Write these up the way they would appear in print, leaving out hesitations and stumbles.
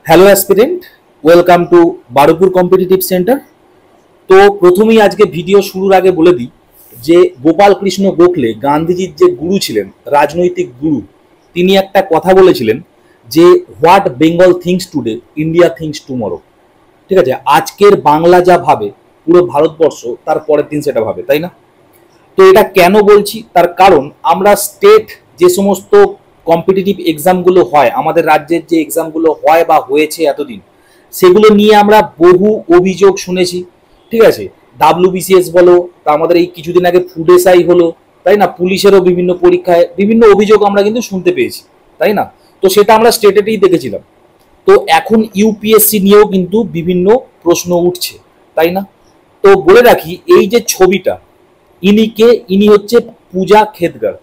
Hello aspirant, welcome to Barupur competitive centre. তো প্রথমেই আজকে ভিডিও শুরুর আগে বলে দিই যে গোপাল কৃষ্ণ গোখলে গান্ধীজির যে গুরু ছিলেন, রাজনৈতিক গুরু, তিনি একটা কথা বলেছিলেন যে what Bengal things today India things tomorrow. ঠিক আছে, আজকের বাংলা যা ভাবে পুরো ভারতবর্ষ তার পরের দিন সেটা ভাবে, তাই না? তো এটা কেন বলছি, তার কারণ আমরা স্টেট যে সমস্ত কম্পিটিটিভ এক্সামগুলো হয়, আমাদের রাজ্যের যে এক্সামগুলো হয় বা হয়েছে এতদিন, সেগুলো নিয়ে আমরা বহু অভিযোগ শুনেছি। ঠিক আছে, ডাব্লিউবিসিএস বলো, তা আমাদের এই কিছুদিন আগে ফুড এসআই হলো, তাই না? পুলিশেরও বিভিন্ন পরীক্ষায় বিভিন্ন অভিযোগ আমরা কিন্তু শুনতে পেয়েছি, তাই না? তো সেটা আমরা স্টেটেতেই দেখেছিলাম। তো এখন ইউপিএসসি নিয়েও কিন্তু বিভিন্ন প্রশ্ন উঠছে, তাই না? তো বলে রাখি, এই যে ছবিটা, ইনি কে? ইনি হচ্ছে পূজা খেদগার।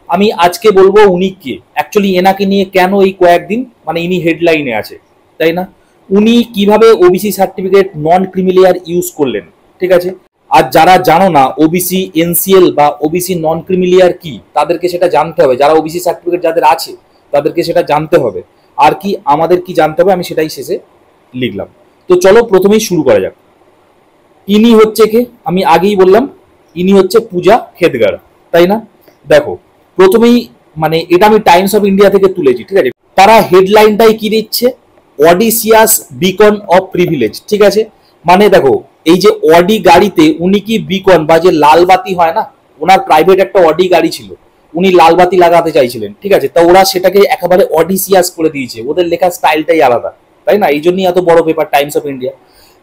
আমি আজকে বলবো উনি কে, অ্যাকচুয়ালি এনাকে নিয়ে কেন এই কয়েকদিন মানে ইনি হেডলাইনে আছে, তাই না? উনি কিভাবে ওবিসি সার্টিফিকেট নন ক্রিমিলিয়ার ইউজ করলেন, ঠিক আছে? আর যারা জানো না ওবিসি এনসিএল বা ওবিসি নন ক্রিমিলিয়ার কি, তাদেরকে সেটা জানতে হবে। যারা ওবিসি সার্টিফিকেট যাদের আছে তাদেরকে সেটা জানতে হবে। আর কি আমাদের কি জানতে হবে আমি সেটাই শেষে লিখলাম। তো চলো প্রথমেই শুরু করা যাক। ইনি হচ্ছে কে? আমি আগেই বললাম, ইনি হচ্ছে পূজা খেদগার, তাই না? দেখো, প্রথমেই মানে এটা আমি টাইমস অফ ইন্ডিয়া থেকে তুলেছি, ঠিক আছে? তারা হেডলাইনটাই কি দিচ্ছে? অডিসিয়াস বিকন অফ প্রিভিলেজ। ঠিক আছে, মানে দেখো, এই যে অডি গাড়িতে উনি কি বিকন বা যে লাল বাতি হয় না, ওনার প্রাইভেট একটা অডি গাড়ি ছিল, উনি লাল বাতি লাগাতে চাইছিলেন, ঠিক আছে? তো ওরা সেটাকে একেবারে অডিসিয়াস করে দিয়েছে, ওদের লেখার স্টাইলটাই আলাদা, তাই না? এই জন্যই এত বড় পেপার টাইমস অফ ইন্ডিয়া।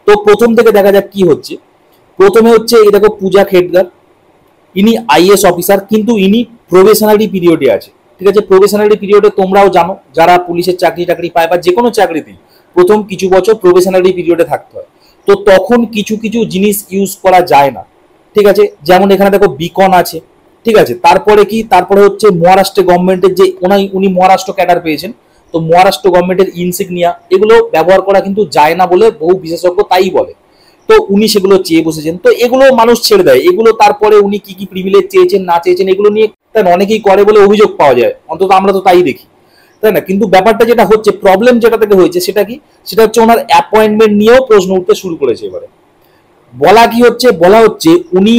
তো প্রথম থেকে দেখা যাক কি হচ্ছে। প্রথমে হচ্ছে এই দেখো পূজা খেদগার, ইনি আইএস অফিসার, কিন্তু ইনি প্রবেশনারি পিরিয়ডে আছে। ঠিক আছে, প্রবেশনারি পিরিয়ডে তোমরাও জানো, যারা পুলিশের চাকরি টাকরি পায় বা যে কোনো চাকরিতেই প্রথম কিছু বছর প্রবেশনারি পিরিয়ডে থাকতে হয়। তো তখন কিছু কিছু জিনিস ইউজ করা যায় না, ঠিক আছে? যেমন এখানে দেখো বিকন আছে, ঠিক আছে? তারপরে কি, তারপরে হচ্ছে মহারাষ্ট্র গভর্নমেন্টের যে উনি মহারাষ্ট্র ক্যাডার পেয়েছেন, তো মহারাষ্ট্র গভর্নমেন্টের ইনসিগনিয়া এগুলো ব্যবহার করা কিন্তু যায় না বলে বহু বিশেষজ্ঞ তাই বলে। তো উনি সেগুলো চেয়ে বসেছেন, তো এগুলো মানুষ ছেড়ে দেয় এগুলো। তারপরে উনি কি কি প্রিভিলেজ চেয়েছেন না চেয়েছেন এগুলো নিয়ে তাই অনেকেই করে বলে অভিযোগ পাওয়া যায়, অন্তত আমরা তো তাই দেখি, তাই না? কিন্তু ব্যাপারটা যেটা হচ্ছে, প্রবলেম যেটা থেকে হয়েছে সেটা কি, সেটা হচ্ছে ওনার অ্যাপয়েন্টমেন্ট নিয়েও প্রশ্ন উঠতে শুরু করেছে। এবারে বলা হচ্ছে উনি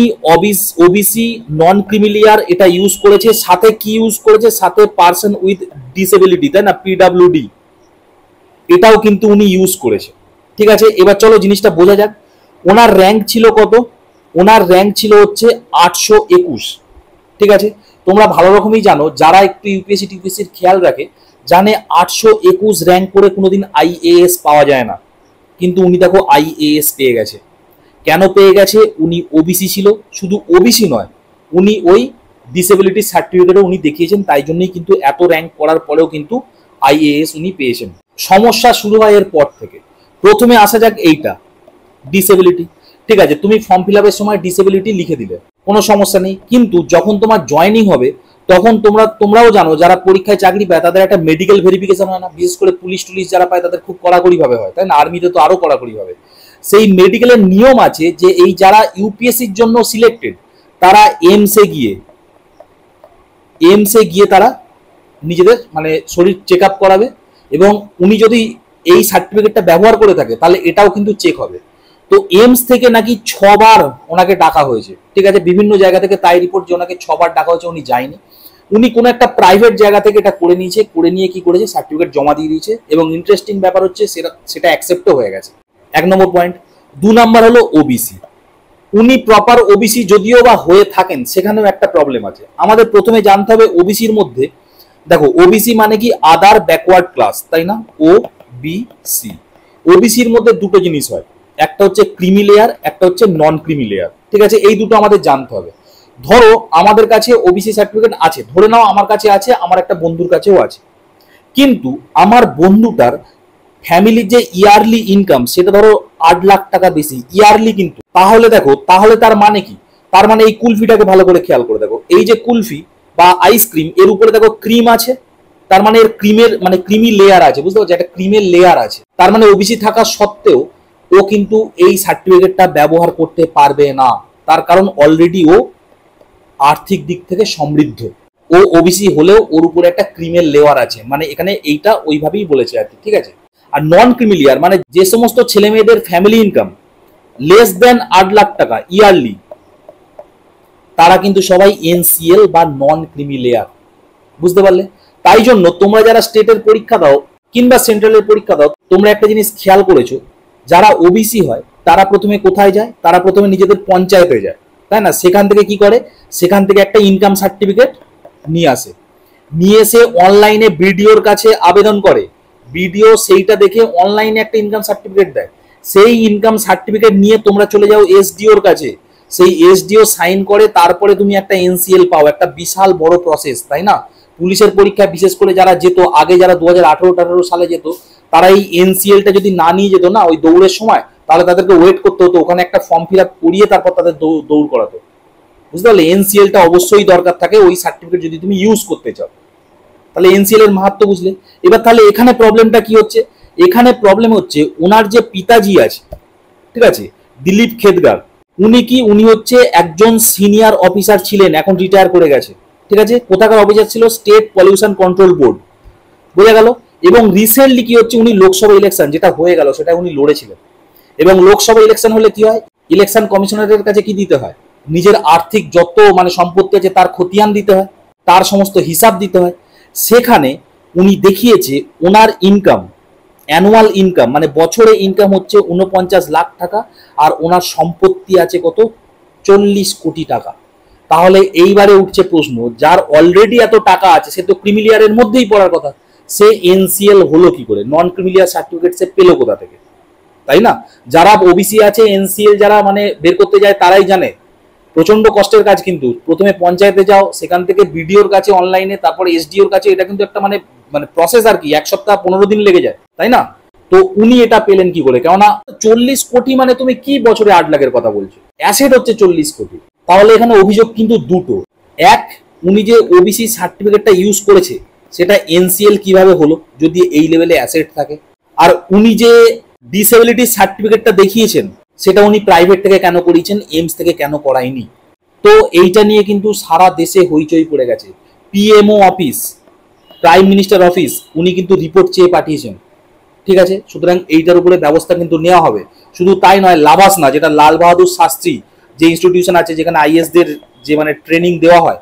ওবিসি নন ক্রিমিলিয়ার এটা ইউজ করেছে, সাথে কি ইউজ করেছে, সাথে পার্সন উইথ ডিসেবিলিটি, তাই না, পিডাব্লিউডি, এটাও কিন্তু উনি ইউজ করেছে। ঠিক আছে, এবার চলো জিনিসটা বোঝা যাক। ওনার র্যাঙ্ক ছিল কত? ওনার র্যাঙ্ক ছিল হচ্ছে 821। ঠিক আছে, তোমরা ভালো রকমই জানো, যারা একটু ইউপিএসসি টিউপিএসসির খেয়াল রাখে জানে 821 র্যাঙ্ক করে কোনোদিন আইএএস পাওয়া যায় না, কিন্তু উনি দেখো আইএএস পেয়ে গেছে। কেন পেয়ে গেছে? উনি ওবিসি ছিল, শুধু ওবিসি নয়, উনি ওই ডিসেবিলিটি সার্টিফিকেটও উনি দেখিয়েছেন, তাই জন্যই কিন্তু এত র্যাঙ্ক করার পরেও কিন্তু আইএএস উনি পেয়েছেন। সমস্যা শুরু হয় এর পর থেকে। প্রথমে আসা যাক এইটা, ডিসেবিলিটি। ঠিক আছে, তুমি ফর্ম ফিল আপের সময় ডিসেবিলিটি লিখে দিলে, কোনো সমস্যা নেই, কিন্তু যখন তোমার জয়নিং হবে তখন তোমরাও জানো, যারা পরীক্ষায় চাকরি পায় তাদের একটা মেডিকেল ভেরিফিকেশন হয় না? বিশেষ করে পুলিশ টুলিশ যারা পায় তাদের খুব কড়াকড়ি ভাবে হয়, তাই না? আর্মিতে তো আরো কড়াকড়ি ভাবে। সেই মেডিকেলের নিয়ম আছে যে এই যারা ইউপিএসসির জন্য সিলেক্টেড, তারা এমসে গিয়ে তারা নিজেদের মানে শরীর চেক আপ করাবে, এবং উনি যদি এই সার্টিফিকেটটা ব্যবহার করে থাকে তাহলে এটাও কিন্তু চেক হবে। তো এমস থেকে নাকি 6বার ওনাকে ডাকা হয়েছে, ঠিক আছে? বিভিন্ন জায়গা থেকে তাই রিপোর্ট যে ওনাকে 6বার ডাকা হয়েছে, উনি যায়নি। উনি কোনো একটা প্রাইভেট জায়গা থেকে এটা করে নিয়েছে, করে নিয়ে কি করেছে, সার্টিফিকেট জমা দিয়ে দিয়েছে, এবং ইন্টারেস্টিং ব্যাপার হচ্ছে সেটা অ্যাকসেপ্টও হয়ে গেছে। 1 নম্বর পয়েন্ট। 2 নম্বর হলো ওবিসি। উনি প্রপার ওবিসি যদিও বা হয়ে থাকেন, সেখানেও একটা প্রবলেম আছে। আমাদের প্রথমে জানতে হবে ওবিসির মধ্যে, দেখো ওবিসি মানে কি, আদার ব্যাকওয়ার্ড ক্লাস, তাই না? ওবিসি, ওবিসির মধ্যে দুটো জিনিস হয়, একটা হচ্ছে ক্রিমি লেয়ার, একটা হচ্ছে নন ক্রিমি লেয়ার। ঠিক আছে, এই দুটো আমাদের জানতে হবে। ধরো আমাদের কাছে ওবিসি সার্টিফিকেট আছে, ধরে নাও আমার কাছে আছে, আমার একটা বন্ধুর কাছেও আছে, কিন্তু আমার বন্ধুটার ফ্যামিলির যে ইয়ারলি ইনকাম সেটা ধরো 8 লাখ টাকা বেশি ইয়ারলি, কিন্তু তাহলে দেখো, তাহলে তার মানে কি? তার মানে এই কুলফিটাকে ভালো করে খেয়াল করে দেখো, এই যে কুলফি বা আইসক্রিম, এর উপরে দেখো ক্রিম আছে, তার মানে এর ক্রিমের মানে ক্রিমি লেয়ার আছে, বুঝতে পারছো? একটা ক্রিমের লেয়ার আছে, তার মানে ওবিসি থাকা সত্ত্বেও ও কিন্তু এই সার্টিফিকেটটা ব্যবহার করতে পারবে না। তার কারণ অলরেডি ও আর্থিক দিক থেকে সমৃদ্ধ, ও ওবিসি হলেও ওর উপরে একটা ক্রিমের লেয়ার আছে, মানে এখানে এইটা ওইভাবেই বলেছে আর কি। ঠিক আছে, আর নন ক্রিমিলিয়ার মানে যে সমস্ত ছেলে মেয়েদের family income less than 8 lakh টাকা ইয়ারলি, তারা কিন্তু সবাই এনসিএল বা নন ক্রিমিলিয়ার। বুঝতে পারলে? তাই জন্য তোমরা যারা স্টেটের পরীক্ষা দাও কিংবা সেন্ট্রালের পরীক্ষা দাও, তোমরা একটা জিনিস খেয়াল করেছো, যারা ওবিসি হয় তারা প্রথমে কোথায় যায়? তারা প্রথমে নিজেদের পঞ্চায়েতে যায়, তাই না? সেখান থেকে কি করে? সেখান থেকে একটা ইনকাম সার্টিফিকেট নিয়ে আসে, নিয়ে এসে অনলাইনে বিডিওর কাছে আবেদন করে। বিডিও সেইটা দেখে অনলাইনে একটা ইনকাম সার্টিফিকেট দেয়। সেই ইনকাম সার্টিফিকেট নিয়ে তোমরা চলে যাও এসডিওর কাছে, সেই এসডিও সাইন করে, তারপরে তুমি একটা এনসিএল পাও। একটা বিশাল বড় প্রসেস, তাই না? পুলিশের পরীক্ষা বিশেষ করে যারা যেত আগে, যারা 2018-18 সালে যেত, তারা এই এনসিএলটা যদি না নিয়ে যেত না ওই দৌড়ের সময়, তাহলে তাদেরকে ওয়েট করতে হতো, ওখানে একটা ফর্ম ফিল আপ করিয়ে তারপর তাদের দৌড় করাতো। বুঝতে পারলে? এনসিএলটা অবশ্যই দরকার থাকে ওই সার্টিফিকেট যদি তুমি ইউজ করতে চাও। তাহলে এনসিএল এর মাহাত্ম্য বুঝলে। এবার তাহলে এখানে প্রবলেমটা কি হচ্ছে? এখানে প্রবলেম হচ্ছে ওনার যে পিতাজি আছে, ঠিক আছে, দিলীপ খেদগার, উনি হচ্ছে একজন সিনিয়র অফিসার ছিলেন, এখন রিটায়ার করে গেছে। ঠিক আছে, কোথাকার অফিসার ছিল? State pollution control board. বোঝা গেল? এবং রিসেন্টলি কি হচ্ছে, উনি লোকসভা ইলেকশন যেটা হয়ে গেল সেটা উনি লড়েছিলেন। এবং লোকসভা ইলেকশন হলে কি হয়? ইলেকশন কমিশনারের কাছে কি দিতে হয়? নিজের আর্থিক যত মানে সম্পত্তি আছে তার খতিয়ান দিতে হয়, তার সমস্ত হিসাব দিতে হয়। সেখানে উনি দেখিয়েছে ওনার ইনকাম, অ্যানুয়াল ইনকাম মানে বছরে ইনকাম হচ্ছে 49 লাখ টাকা, আর ওনার সম্পত্তি আছে কত? 40 কোটি টাকা। তাহলে এইবারে উঠছে প্রশ্ন, যার অলরেডি এত টাকা আছে সে তো ক্রিমিলিয়ারের মধ্যেই পড়ার কথা, সে এনসিএল হলো কি করে? নন ক্রিমিলিয়ার সার্টিফিকেট সে পেলো কোথা থেকে? তাই না? যারা ওবিসি আছে এনসিএল যারা মানে বের করতে যায় তারাই জানে প্রচন্ড কষ্টের কাজ। কিন্তু প্রথমে পঞ্চায়েতে যাও, সেখান থেকে বিডিওর কাছে অনলাইনে, তারপরে এসডিওর কাছে, এটা কিন্তু একটা মানে মানে প্রসেস আর কি, 1 সপ্তাহ 15 দিন লেগে যায়, তাই না? তো উনি এটা পেলেন কি করে? কেননা 40 কোটি মানে তুমি কি বছরে 8 লাখের কথা বলছো? অ্যাসেট হচ্ছে 40 কোটি। তাহলে এখানে অভিযোগ কিন্তু দুটো। এক, উনি যে ওবিসি সার্টিফিকেটটা ইউজ করেছে সেটা এনসিএল কিভাবে হলো যদি এই লেভেলে অ্যাসেট থাকে? আর উনি যে ডিসেবিলিটি সার্টিফিকেটটা দেখিয়েছেন সেটা উনি প্রাইভেট থেকে কেন করিয়েছেন, এইমস থেকে কেন করায়নি? তো এইটা নিয়ে কিন্তু সারা দেশে হইচই পড়ে গেছে। PMO office, prime minister office, উনি কিন্তু রিপোর্ট চেয়ে পাঠিয়েছেন। ঠিক আছে, সুতরাং এইটার উপরে ব্যবস্থা কিন্তু নেওয়া হবে। শুধু তাই নয়, লাভাস না, যেটা লাল বাহাদুর শাস্ত্রী যে ইনস্টিটিউশন আছে যেখানে আইএসদের যে মানে ট্রেনিং দেওয়া হয়,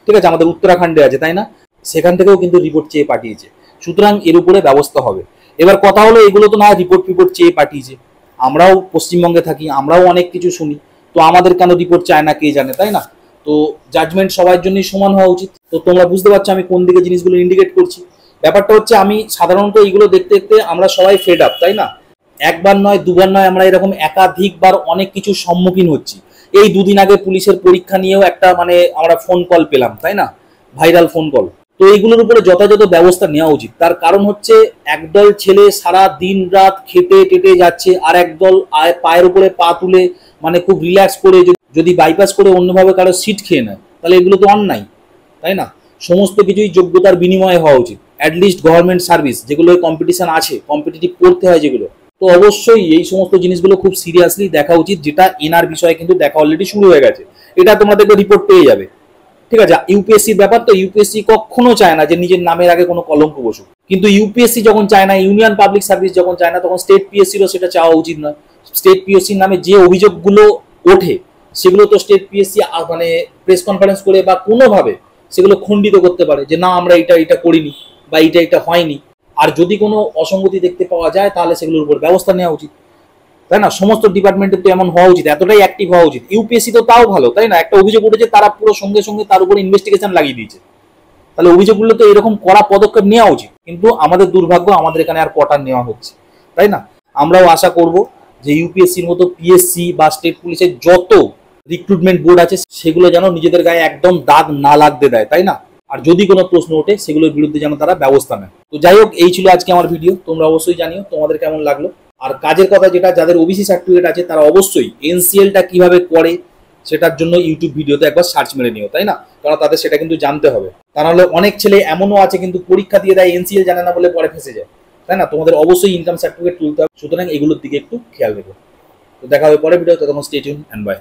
ঠিক আছে, আমাদের উত্তরাখণ্ডে আছে, তাই না? সেখান থেকেও কিন্তু রিপোর্ট চেয়ে পাঠিয়েছে। সুতরাং এর উপরে ব্যবস্থা হবে। এবার কথা হলো, এগুলো তো না রিপোর্ট চেয়ে পাঠিয়েছে, আমরাও পশ্চিমবঙ্গে থাকি, আমরাও অনেক কিছু শুনি, তো আমাদের কেন রিপোর্ট চায় না কে জানে, তাই না? তো জাজমেন্ট সবার জন্যই সমান হওয়া উচিত। তো তোমরা বুঝতে পারছো আমি কোন দিকে জিনিসগুলো ইন্ডিকেট করছি। ব্যাপারটা হচ্ছে, আমি সাধারণত এইগুলো দেখতে দেখতে আমরা সবাই ফেড আপ, তাই না? একবার নয়, দুবার নয়, আমরা এরকম একাধিকবার অনেক কিছুর সম্মুখীন হচ্ছি। এই দুদিন আগে পুলিশের পরীক্ষা নিয়েও একটা মানে আমরা ফোন কল পেলাম, তাই না? Viral phone call. তো এইগুলোর উপরে যথাযথ ব্যবস্থা নেওয়া উচিত। তার কারণ হচ্ছে, একদল ছেলে সারা দিন রাত খেটে টেটে যাচ্ছে, আর একদল পায়ের উপরে পা তুলে মানে খুব রিল্যাক্স করে যদি বাইপাস করে অন্যভাবে কারো সিট খেয়ে নেয়, তাহলে এগুলো তো অন্যায়, তাই না? সমস্ত কিছুই যোগ্যতার বিনিময়ে হওয়া উচিত। অ্যাটলিস্ট গভর্নমেন্ট সার্ভিস যেগুলো কম্পিটিশন আছে, কম্পিটিটিভ করতে হয় যেগুলো, তো অবশ্যই এই সমস্ত জিনিসগুলো খুব সিরিয়াসলি দেখা উচিত। যেটা এনার বিষয়ে কিন্তু দেখা অলরেডি শুরু হয়ে গেছে, এটা তোমাদেরকে রিপোর্ট পেয়ে যাবে। ঠিক আছে, ইউপিএসসির ব্যাপার তো, ইউপিএসসি কখনো চায় না যে নিজের নামের আগে কোনো কলঙ্ক বসুক। কিন্তু ইউপিএসসি যখন চায় না, ইউনিয়ন পাবলিক সার্ভিস যখন চায় না, তখন স্টেট পিএসসিরও সেটা চাওয়া উচিত নয়। স্টেট পিএসসির নামে যে অভিযোগগুলো ওঠে সেগুলো তো স্টেট পিএসসি মানে প্রেস কনফারেন্স করে বা কোনোভাবে সেগুলো খণ্ডিত করতে পারে যে না, আমরা এটা করিনি বা এটা হয়নি। আর যদি কোনো অসঙ্গতি দেখতে পাওয়া যায় তাহলে সেগুলোর উপর ব্যবস্থা নেওয়া উচিত, তাই না? সমস্ত ডিপার্টমেন্টের তো এমন হওয়া উচিত, এতটাই অ্যাক্টিভ হওয়া উচিত। ইউপিএসসি তো তাও ভালো, তাই না? একটা অভিযোগ উঠেছে, তারা পুরো সঙ্গে সঙ্গে তার উপর ইনভেস্টিগেশন লাগিয়ে দিয়েছে। তাহলে অভিযোগগুলো তো এরকম কড়া পদক্ষেপ নেওয়া উচিত। কিন্তু আমাদের দুর্ভাগ্য, আমাদের এখানে আর কটা নেওয়া হচ্ছে, তাই না? আমরাও আশা করব যে ইউপিএসসির মতো পিএসসি বা স্টেট পুলিশের যত রিক্রুটমেন্ট বোর্ড আছে সেগুলো যেন নিজেদের গায়ে একদম দাগ না লাগতে দেয়, তাই না? আর যদি কোনো প্রশ্ন ওঠে সেগুলোর বিরুদ্ধে যেন তারা ব্যবস্থা নেয়। তো যাই হোক, এই ছিল আজকে আমার ভিডিও। তোমরা অবশ্যই জানিও তোমাদের কেমন লাগলো। আর কাজের কথা যেটা, যাদের ওবিসি সার্টিফিকেট আছে তারা অবশ্যই এনসিএলটা কিভাবে করে সেটার জন্য ইউটিউব ভিডিওতে একবার সার্চ মেরে নিও, তাই না? কারণ তাদের সেটা কিন্তু জানতে হবে। তা নাহলে অনেক ছেলে এমনও আছে কিন্তু পরীক্ষা দিয়ে দেয়, এনসিএল জানে না বলে পরে ফেসে যায়, তাই না? তোমাদের অবশ্যই ইনকাম সার্টিফিকেট তুলতে হবে। সুতরাং এগুলোর দিকে একটু খেয়াল রেখো। তো দেখা হবে পরে ভিডিও, তখন স্টে টিউন এন্ড বাই।